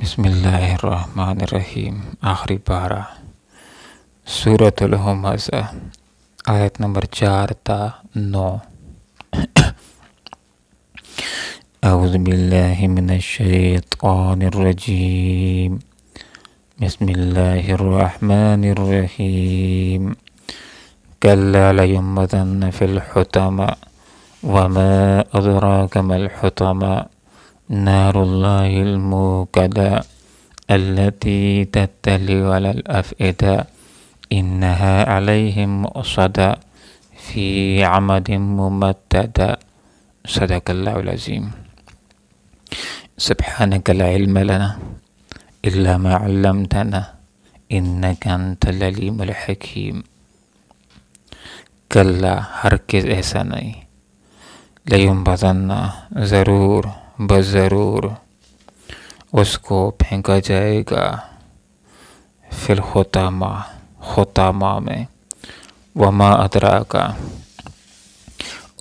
بسم اللہ الرحمن الرحیم۔ آخری پارہ سورۃ الہمزہ، آیت نمبر 4 تا 9۔ اعوذ باللہ من الشیطان الرجیم، بسم اللہ الرحمن الرحیم۔ کلا لینبذن فی الحطمہ وما ادراک ما الحطمہ نار اللہ الموقدہ التي تطلع على الأفئدة إنها عليهم مؤصدة في عمد ممددة۔ صدق اللہ العظیم۔ سبحانک لا علم لنا إلا ما علمتنا إنك أنت العليم الحکیم۔ کلا، ہرگز ایسا نہیں، لینبذن، ضرور بضرور اس کو پھینکا جائے گا، فی الحطمہ، حطمہ میں، وما ادراکا،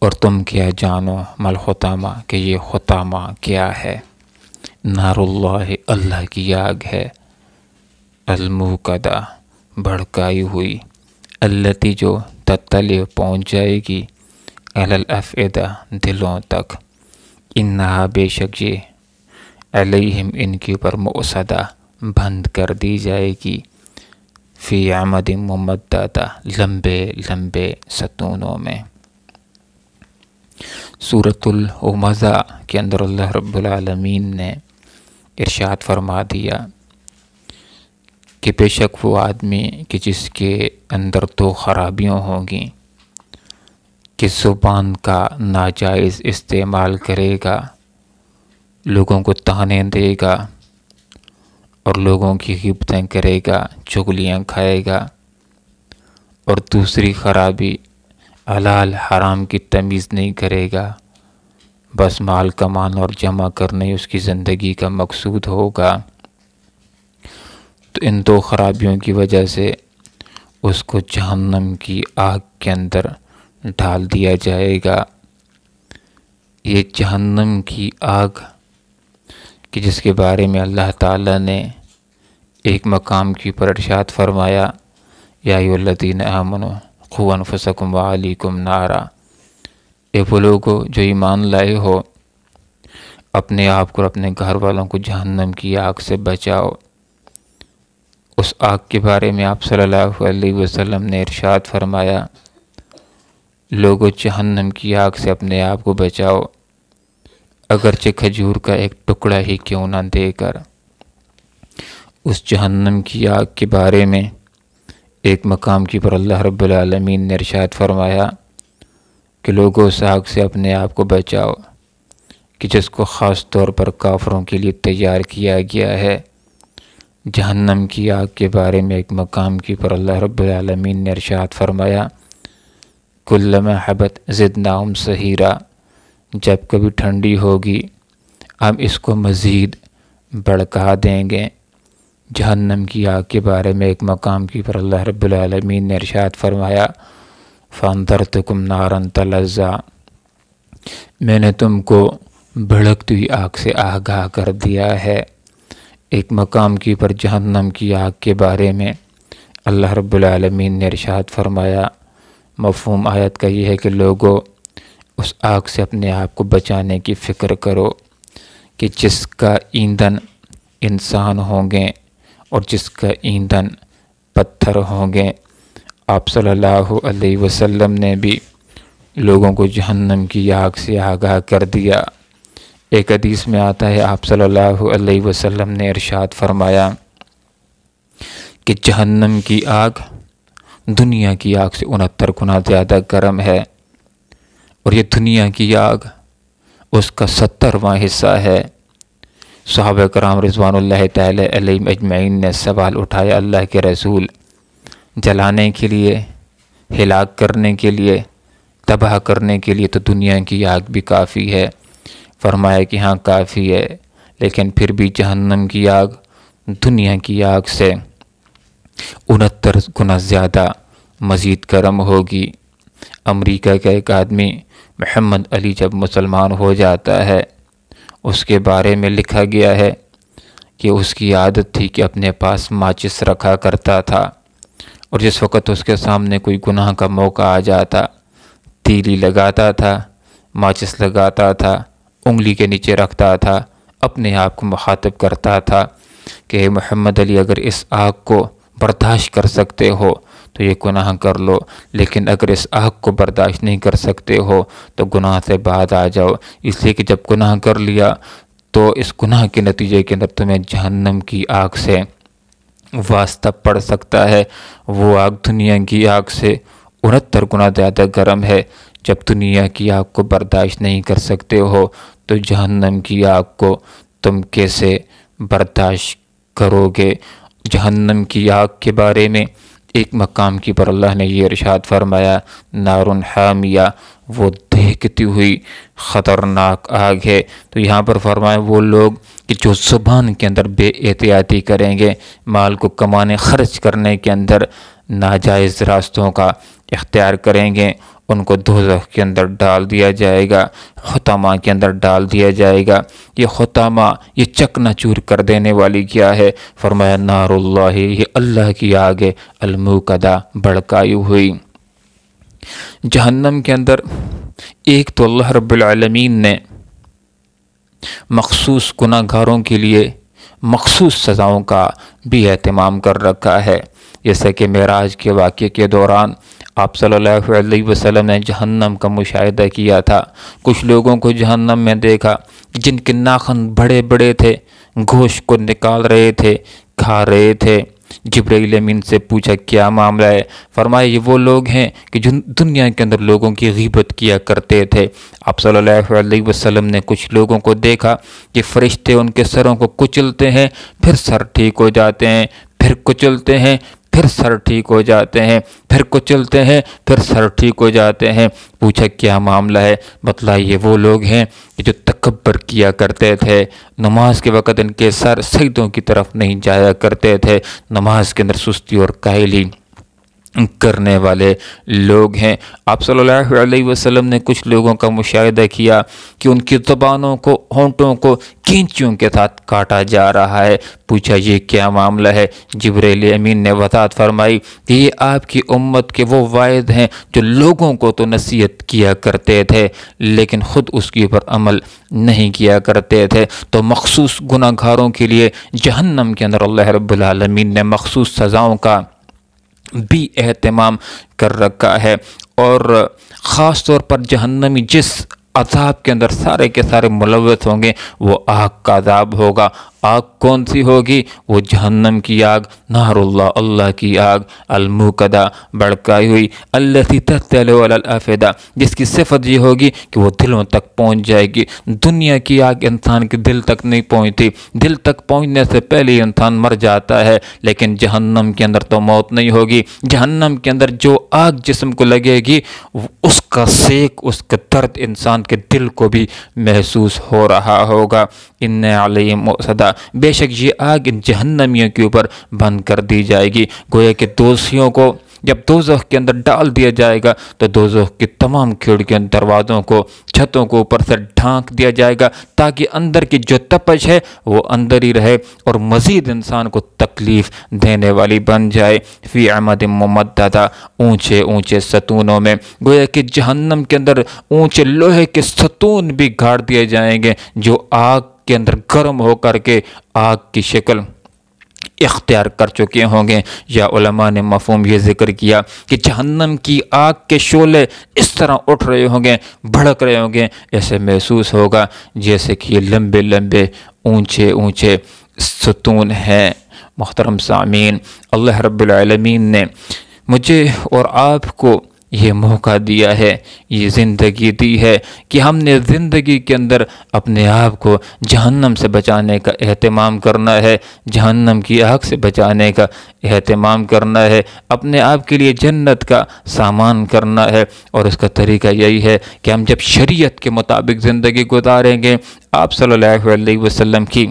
اور تم کیا جانو، ما الحطمہ، کہ یہ حطمہ کیا ہے۔ نار اللہ، اللہ کی آگ ہے، الموقدہ، بھڑکائی ہوئی، التی، جو تطلع، پہنچ جائے گی، علی الافئدہ، دلوں تک، انہا، بے شک یہ، علیہم، ان کے اوپر، مؤصدہ، بند کر دی جائے گی، فی عمد ممددہ، لمبے لمبے ستونوں میں۔ سورۃ الہمزہ کے اندر اللہ رب العالمین نے ارشاد فرما دیا کہ بے شک وہ آدمی کہ جس کے اندر دو خرابیاں ہوں گی، کہ زبان کا ناجائز استعمال کرے گا، لوگوں کو طعنے دے گا اور لوگوں کی غیبتیں کرے گا، چغلیاں کھائے گا، اور دوسری خرابی، حلال حرام کی تمیز نہیں کرے گا، بس مال کمانا اور جمع کرنا ہی اس کی زندگی کا مقصود ہوگا، تو ان دو خرابیوں کی وجہ سے اس کو جہنم کی آگ کے اندر ڈال دیا جائے گا۔ یہ جہنم کی آگ کہ جس کے بارے میں اللہ تعالیٰ نے ایک مقام کے اوپر ارشاد فرمایا، یا ایھا الذین آمنوا قوا انفسکم وأہلیکم نارا، اے وہ لوگو جو ایمان لائے ہو، اپنے آپ کو اور اپنے گھر والوں کو جہنم کی آگ سے بچاؤ۔ اس آگ کے بارے میں آپ صلی اللہ علیہ وسلم نے ارشاد فرمایا، لوگو جہنم کی آگ سے اپنے آپ کو بچاؤ، اگرچہ کھجور کا ایک ٹکڑا ہی کیوں نہ دے کر۔ اس جہنم کی آگ کے بارے میں ایک مقام کی پر اللہ رب العالمین نے ارشاد فرمایا کہ لوگوں اس آگ سے اپنے آپ کو بچاؤ کہ جس کو خاص طور پر کافروں کے لیے تیار کیا گیا ہے۔ جہنم کی آگ کے بارے میں ایک مقام کی پر اللہ رب العالمین نے ارشاد فرمایا، کلما حبت زدناہم سعیرا، جب کبھی ٹھنڈی ہوگی ہم اس کو مزید بڑھا دیں گے۔ جہنم کی آگ کے بارے میں ایک مقام کی پر اللہ رب العالمین نے ارشاد فرمایا، فانذرتکم نارا تلظی، میں نے تم کو بھڑکتی ہوئی آگ سے آگاہ کر دیا ہے۔ ایک مقام کی پر جہنم کی آگ کے بارے میں اللہ رب العالمین نے ارشاد فرمایا، مفہوم آیت کا یہ ہے کہ لوگوں اس آگ سے اپنے آپ کو بچانے کی فکر کرو کہ جس کا ایندھن انسان ہوں گے اور جس کا ایندھن پتھر ہوں گے۔ آپ صلی اللہ علیہ وسلم نے بھی لوگوں کو جہنم کی آگ سے آگاہ کر دیا۔ ایک حدیث میں آتا ہے، آپ صلی اللہ علیہ وسلم نے ارشاد فرمایا کہ جہنم کی آگ دنیا کی آگ سے 69 گنا زیادہ گرم ہے، اور یہ دنیا کی آگ اس کا 70واں حصہ ہے۔ صحابہ کرام رضوان اللہ تعالی علیہم اجمعین نے سوال اٹھایا، اللہ کے رسول، جلانے کے لیے، ہلاک کرنے کے لیے، تباہ کرنے کے لیے تو دنیا کی آگ بھی کافی ہے۔ فرمایا کہ ہاں کافی ہے، لیکن پھر بھی جہنم کی آگ دنیا کی آگ سے 69 گنا زیادہ مزید گرم ہوگی۔ امریکہ کا ایک آدمی محمد علی جب مسلمان ہو جاتا ہے، اس کے بارے میں لکھا گیا ہے کہ اس کی عادت تھی کہ اپنے پاس ماچس رکھا کرتا تھا، اور جس وقت اس کے سامنے کوئی گناہ کا موقع آ جاتا، تیلی لگاتا تھا، ماچس لگاتا تھا، انگلی کے نیچے رکھتا تھا، اپنے آپ کو مخاطب کرتا تھا کہ اے محمد علی، اگر اس آگ کو برداشت کر سکتے ہو تو یہ گناہ کر لو، لیکن اگر اس آگ کو برداشت نہیں کر سکتے ہو تو گناہ سے بعد آ جاؤ، اس لیے کہ جب گناہ کر لیا تو اس گناہ کے نتیجے کے اندر تمہیں جہنم کی آگ سے واسطہ پڑ سکتا ہے۔ وہ آگ دنیا کی آگ سے 69 گنا زیادہ گرم ہے۔ جب دنیا کی آگ کو برداشت نہیں کر سکتے ہو تو جہنم کی آگ کو تم کیسے برداشت کرو گے؟ جہنم کی آگ کے بارے میں ایک مقام کی پر اللہ نے یہ ارشاد فرمایا، نار حامیہ، وہ دہکتی ہوئی خطرناک آگ ہے۔ تو یہاں پر فرمایا وہ لوگ کہ جو زبان کے اندر بے احتیاطی کریں گے، مال کو کمانے خرچ کرنے کے اندر ناجائز راستوں کا اختیار کریں گے، ان کو دوزخ کے اندر ڈال دیا جائے گا، حطمہ کے اندر ڈال دیا جائے گا۔ یہ حطمہ، یہ چکنا چور کر دینے والی کیا ہے؟ فرمایا نار اللہ، یہ اللہ کی آگ ہے، الموقدہ، بھڑکائی ہوئی۔ جہنم کے اندر ایک تو اللہ رب العالمین نے مخصوص گناہ گاروں کے لیے مخصوص سزاؤں کا بھی اہتمام کر رکھا ہے، جیسے کہ معراج کے واقعے کے دوران آپ صلی اللہ علیہ وسلم نے جہنم کا مشاہدہ کیا تھا۔ کچھ لوگوں کو جہنم میں دیکھا جن کے ناخن بڑے بڑے تھے، گوشت کو نکال رہے تھے، کھا رہے تھے۔ جبرائیل امین سے پوچھا کیا معاملہ ہے؟ فرمایا یہ وہ لوگ ہیں کہ جو دنیا کے اندر لوگوں کی غیبت کیا کرتے تھے۔ آپ صلی اللہ علیہ وسلم نے کچھ لوگوں کو دیکھا کہ فرشتے ان کے سروں کو کچلتے ہیں، پھر سر ٹھیک ہو جاتے ہیں، پھر کچلتے ہیں، پھر سر ٹھیک ہو جاتے ہیں، پھر کچلتے ہیں، پھر سر ٹھیک ہو جاتے ہیں۔ پوچھا کیا معاملہ ہے؟ بتلائیے وہ لوگ ہیں کہ جو تکبر کیا کرتے تھے، نماز کے وقت ان کے سر سجدوں کی طرف نہیں جایا کرتے تھے، نماز کے اندر سستی اور کاہلی کرنے والے لوگ ہیں۔ آپ صلی اللہ علیہ وسلم نے کچھ لوگوں کا مشاہدہ کیا کہ ان کی زبانوں کو، ہونٹوں کو کینچیوں کے ساتھ کاٹا جا رہا ہے۔ پوچھا یہ کیا معاملہ ہے؟ جبرائیل امین نے وضاحت فرمائی کہ یہ آپ کی امت کے وہ واعظ ہیں جو لوگوں کو تو نصیحت کیا کرتے تھے لیکن خود اس کے اوپر عمل نہیں کیا کرتے تھے۔ تو مخصوص گناہ گاروں کے لیے جہنم کے اندر اللہ رب العالمین نے مخصوص سزاؤں کا بھی اہتمام کر رکھا ہے، اور خاص طور پر جہنمی جس عذاب کے اندر سارے کے سارے ملوث ہوں گے وہ آگ کا عذاب ہوگا۔ آگ کون سی ہوگی؟ وہ جہنم کی آگ، نار اللہ، اللہ کی آگ، الموقدہ، بھڑکائی ہوئی، التی تطلع علی الافئدہ، جس کی صفت یہ ہوگی کہ وہ دلوں تک پہنچ جائے گی۔ دنیا کی آگ انسان کے دل تک نہیں پہنچتی، دل تک پہنچنے سے پہلے ہی انسان مر جاتا ہے، لیکن جہنم کے اندر تو موت نہیں ہوگی۔ جہنم کے اندر جو آگ جسم کو لگے گی اس کا سیک، اس کا درد انسان کے دل کو بھی محسوس ہو رہا ہوگا۔ ان علیہم مؤصدہ، بے شک یہ آگ ان جہنمیوں کے اوپر بند کر دی جائے گی۔ گویا کہ دوزخیوں کو جب دوزخ کے اندر ڈال دیا جائے گا تو دوزخ کی تمام کھڑکیوں، دروازوں کو، چھتوں کو اوپر سے ڈھانک دیا جائے گا تاکہ اندر کی جو تپش ہے وہ اندر ہی رہے اور مزید انسان کو تکلیف دینے والی بن جائے۔ فی عمد ممددہ، اونچے اونچے ستونوں میں۔ گویا کہ جہنم کے اندر اونچے لوہے کے ستون بھی گاڑ دیے جائیں گے جو آگ کے اندر گرم ہو کر کے آگ کی شکل اختیار کر چکے ہوں گے۔ یا علماء نے مفہوم یہ ذکر کیا کہ جہنم کی آگ کے شعلے اس طرح اٹھ رہے ہوں گے، بھڑک رہے ہوں گے، ایسے محسوس ہوگا جیسے کہ یہ لمبے لمبے اونچے اونچے ستون ہیں۔ محترم سامعین، اللہ رب العالمین نے مجھے اور آپ کو یہ موقع دیا ہے، یہ زندگی دی ہے کہ ہم نے زندگی کے اندر اپنے آپ کو جہنم سے بچانے کا اہتمام کرنا ہے، جہنم کی آگ سے بچانے کا اہتمام کرنا ہے، اپنے آپ کے لیے جنت کا سامان کرنا ہے۔ اور اس کا طریقہ یہی ہے کہ ہم جب شریعت کے مطابق زندگی گزاریں گے، آپ صلی اللہ علیہ وسلم کی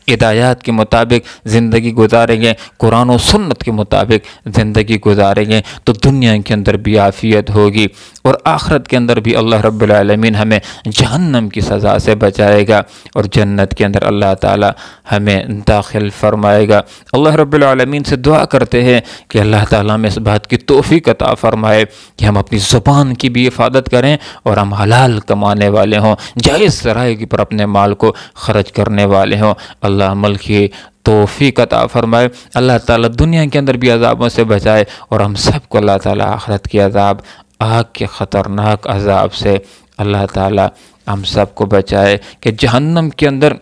ہدایات کے مطابق زندگی گزاریں گے، قرآن و سنت کے مطابق زندگی گزاریں گے تو دنیا کے اندر بھی عافیت ہوگی اور آخرت کے اندر بھی اللہ رب العالمین ہمیں جہنم کی سزا سے بچائے گا اور جنت کے اندر اللہ تعالی ہمیں داخل فرمائے گا۔ اللہ رب العالمین سے دعا کرتے ہیں کہ اللہ تعالیٰ ہمیں اس بات کی توفیق عطا فرمائے کہ ہم اپنی زبان کی بھی حفاظت کریں اور ہم حلال کمانے والے ہوں، جائز ذرائع پر اپنے مال کو خرچ کرنے والے ہوں۔ اللہ عمل کی توفیق عطا فرمائے، اللہ تعالیٰ دنیا کے اندر بھی عذابوں سے بچائے اور ہم سب کو اللہ تعالیٰ آخرت کی عذاب، آگ کے خطرناک عذاب سے اللہ تعالیٰ ہم سب کو بچائے کہ جہنم کے اندر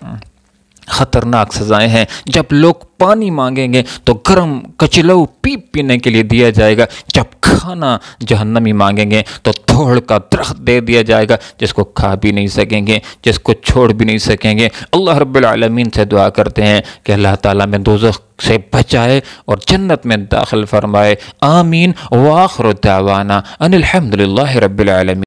خطرناک سزائیں ہیں۔ جب لوگ پانی مانگیں گے تو گرم کچلو پینے کے لیے دیا جائے گا، جب کھانا جہنمی مانگیں گے تو تھوڑ کا درخت دے دیا جائے گا جس کو کھا بھی نہیں سکیں گے، جس کو چھوڑ بھی نہیں سکیں گے۔ اللہ رب العالمین سے دعا کرتے ہیں کہ اللہ تعالیٰ میں دوزخ سے بچائے اور جنت میں داخل فرمائے۔ آمین۔ وآخر دعوانا ان الحمدللہ رب العالمین۔